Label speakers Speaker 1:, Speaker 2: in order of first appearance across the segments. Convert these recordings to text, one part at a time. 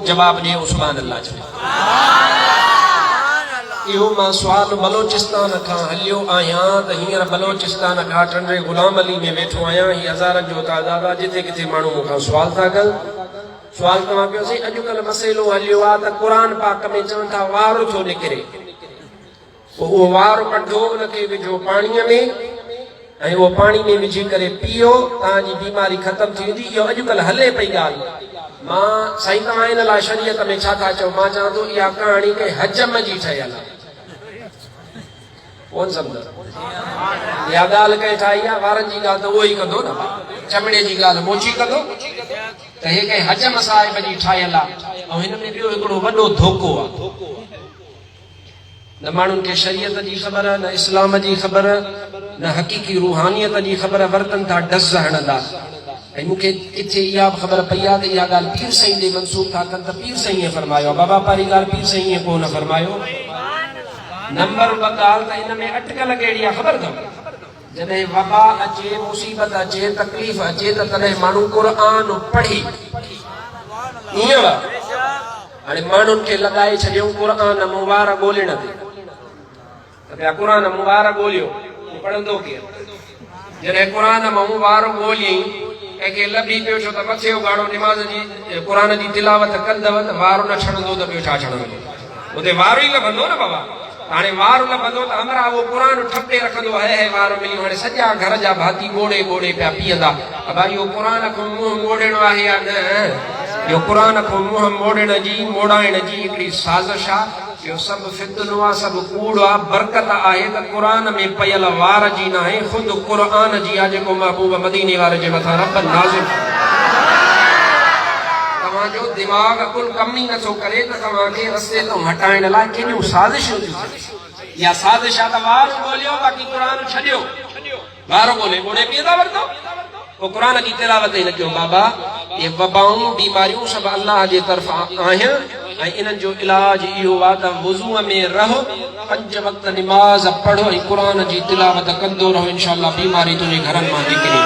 Speaker 1: जवाब ॾे सुभान अल्लाह चवे इहो मां सुवाल बलोचिस्तान खां हलियो आहियां त हींअर बलोचिस्तान खां टंडे गुलाम अली में वेठो आहियां ही हज़ारनि जो तादाद आहे जिथे किथे माण्हू मूंखां सुवाल था कनि सुवाल तव्हां कयोसीं अॼुकल्ह मसइलो हलियो आहे त क़ुर पाक में चवनि था वार थो निकिरे पोइ उहो वार कढो उनखे विझो पाणीअ में ऐं उहो पाणी में विझी करे पीओ तव्हांजी बीमारी ख़तम थी वेंदी इहो अॼुकल्ह हले पई ॻाल्हि मां साईं तव्हां इन लाइ शरीयत में छा था चओ मां चवां थो इहा कहाणी के हजम जी ठहियल आहे कोन सम्झ इहा ॻाल्हि कंहिं ठाही आहे वारनि जी ॻाल्हि त उहो ई कंदो न चमड़े जी ॻाल्हि मोची कंदो त हे कंहिं हजम साहिब जी ठाहियल आहे ऐं हिन में ॿियो हिकिड़ो वॾो धोखो आहे न माण्हुनि खे शरीयत जी ख़बर न इस्लाम जी ख़बर न हक़ीक़ी रूहानियत जी ख़बर वर्तन था डस हणंदा ऐं मूंखे किथे इहा ख़बर पई आहे त इहा ॻाल्हि पीर साईं ॾे मंसूब था कनि त पीर साईं फरमायो बाबा पहिरीं ॻाल्हि पीर साईं कोन फरमायो नंबर ॿ ॻाल्हि त हिन में अटकल कहिड़ी आहे ख़बर अथव जॾहिं वबा अचे मुसीबत अचे तकलीफ़ अचे त तॾहिं माण्हू क़ुर पढ़ी ईअं हाणे माण्हुनि खे लॻाए छॾियऊं क़ुर मुबारक ॻोल्हण ते पिया क़ुर मुबारक ॻोल्हियो पढ़ंदो केरु जॾहिं क़ुर मुबारक ॻोल्हियईं कंहिंखे लभी पियो छो त मथे जो गाड़ो निमाज़ जी क़ुर जी तिलावत कंदव त वारो न छणंदो त ॿियो छा छणंदो उते वारो ई लभंदो न बाबा हाणे वार लभंदो त हमरा उहो क़ुर ठपे रखंदो है वार मिलियो हाणे सॼा घर जा भाती ॻोड़े ॻोड़े पिया पीअंदा भाई इहो क़ुर खां मुंहुं मोड़णो आहे या न इहो क़ुर खां मुंहुं मोड़ण जी मोड़ाइण जी हिकिड़ी साज़िश आहे इहो सभु फितनो आहे सभु कूड़ आहे बरकत आहे त क़ुर में पयल वार जी न आहे ख़ुदि क़ुर जी आहे जेको महबूब मदीने वारे जे मथां रब नाज़िल तव्हांजो दिमाग़ कुल कम ई नथो करे त तव्हांखे रस्ते तां हटाइण लाइ केॾियूं साज़िशूं थियूं इहा साज़िश आहे त वार ॻोल्हियो बाक़ी क़ुर छॾियो वार ॻोल्हे ॻोल्हे पीअंदा वरितो पोइ क़ुर जी तिलावत ई न कयो बाबा इहे वबाऊं बीमारियूं सभु अल्लाह जे तरफ़ां आहिनि ऐं इन्हनि जो इलाज इहो आहे त वुज़ूअ में रहो 5 वक़्त निमाज़ पढ़ो ऐं क़ुर जी तिलावत कंदो रहो इंशाअल्लाह बीमारी तुंहिंजे घरनि मां निकिरी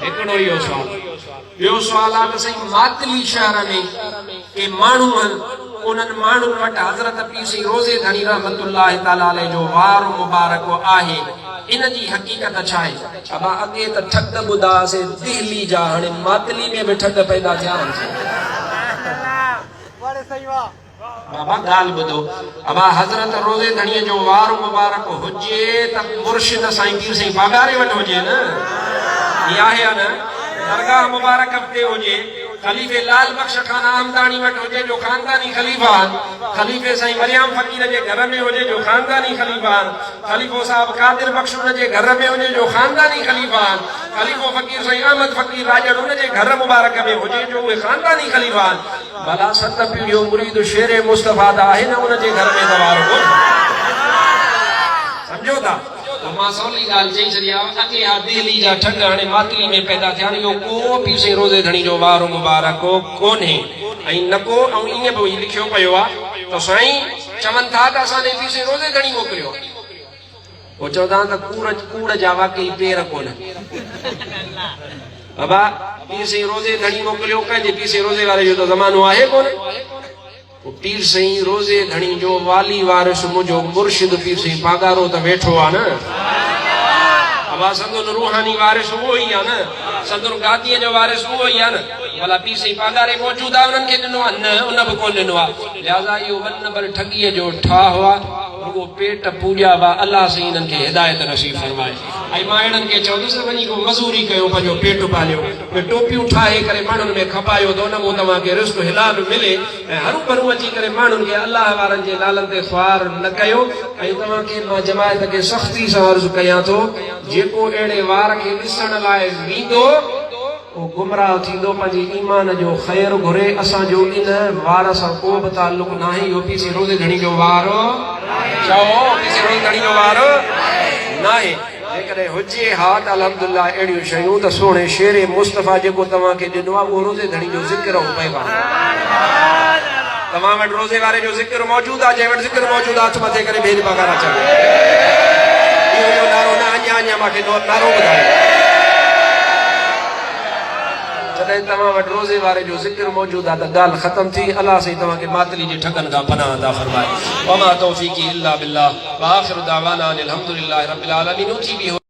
Speaker 1: हिकिड़ो इहो सुवाल ॿियो सुवाल आहे त साईं मातली शहर में के माण्हू आहिनि उन्हनि माण्हुनि वटि हज़रत पीर साईं रोज़े धणी रहमतुल्लाह ताला अलैहि जो वार मुबारक आहे इन जी हक़ीक़त छा आहे अबा अॻे त ठग ॿुधासीं दिल्ली जा हाणे मातली में बि ठग पैदा थिया बाबा ॻाल्हि ॿुधो अबा हज़रत रोज़े धणीअ जो वार मुबारक हुजे त मुर्शिद साईं पीर साईं बागारे वटि हुजे न इहा आहे या न दरगाह मुबारक ते हुजे खलीफ़े लाल बख्श खान आमदानी वटि हुजे जो ख़ानदानी ख़लीफ़ा खलीफ़े साईं मरियम फ़कीर जे घर में हुजे जो ख़ानदानी ख़लीफ़ा खलीफ़ो साहब कादिर बख्श उन जे घर में हुजे जो ख़ानदानी ख़लीफ़ा खलीफ़ो फ़कीर साईं अहमद फ़कीर राजड़ उन जे घर मुबारक में हुजे जो उहे ख़ानदानी ख़लीफ़ा भला 7 पीढ़ियूं मुरीद शेर मुस्तफ़ा त आहे न उन जे घर में दवार हो सम्झो था मां सवली ॻाल्हि चई छॾी आहे अॻे हा दिल्ली जा ठग हाणे मातली में पैदा थिया इहो को पीर साईं रोज़े धणी जो वार मुबारक कोन्हे ऐं न को ऐं ईअं बि लिखियो पियो आहे त साईं चवनि था त असांजे पीर साईं रोज़े धणी मोकिलियो पोइ चवंदा त कूड़ जा वाकई पेर कोन बाबा पीर साईं रोज़े धणी मोकिलियो कंहिंजे पीर साईं रोज़े वारे जो त ज़मानो आहे कोन पीर साईं रोज़े धणी जो वाली वारिस मुंहिंजो मुर्शिद पीर साईं पागारो त वेठो आहे न अबा संदुन रूहानी वारिस उहो ई आहे न संदुन गादीअ जो वारिस उहो ई आहे न भला पीर साईं पागारे मौजूद आहे उन्हनि खे ॾिनो आहे न उन बि कोन ॾिनो आहे लिहाज़ा इहो 1 नंबर ठगीअ जो ठाह आहे रुगो पेट पूॼा बा अल्लाह साईं इन्हनि खे हिदायत नसीब फरमाए ऐं मां इन्हनि खे चवंदुसि वञी को मज़ूरी कयो पंहिंजो पेट पालियो टोपियूं ठाहे करे माण्हुनि में खपायो त उन मां तव्हांखे रिस्क हिलाल मिले ऐं हरू भरू अची करे माण्हुनि खे अल्लाह वारनि जे नालनि ते ख्वार न कयो ऐं तव्हांखे मां जमायत खे सख़्ती सां अर्ज़ु कयां थो जेको अहिड़े वार खे ॾिसण लाइ वेंदो उहो गुमराह थींदो पंहिंजे ईमान जो ख़ैर घुरे असांजो इन वार सां को बि ताल्लुक़ न आहे इहो पीर साईं रोज़े धणी जो वार चओ पीर साईं रोज़े धणी जो वार न आहे जेकॾहिं हुजे हा त अल्हम्दुलिल्लाह अहिड़ियूं शयूं त सोणे शेर मुस्तफ़ा जेको तव्हांखे ॾिनो आहे उहो रोज़े धणी जो ज़िक्र पैगाम तव्हां वटि रोज़े वारे जो ज़िक्र मौजूदु आहे जंहिं वटि ज़िक्र मौजूदु आहे हथ मथे करे भेद पगार अचनि इहो नारो न अञा मूंखे नारो ॿुधायो जॾहिं तव्हां वटि रोज़े वारे जो ज़िक्र मौजूद आहे त ॻाल्हि ख़तम थी। अलाह साईं तव्हांखे बातिली जे ठगनि खां पनाह अता फरमाए। वमा तौफ़ीक़ी इल्ला बिल्लाह व आख़िरु दावाना अनिल हम्दुलिल्लाहि रब्बिल आलमीन। उथी बि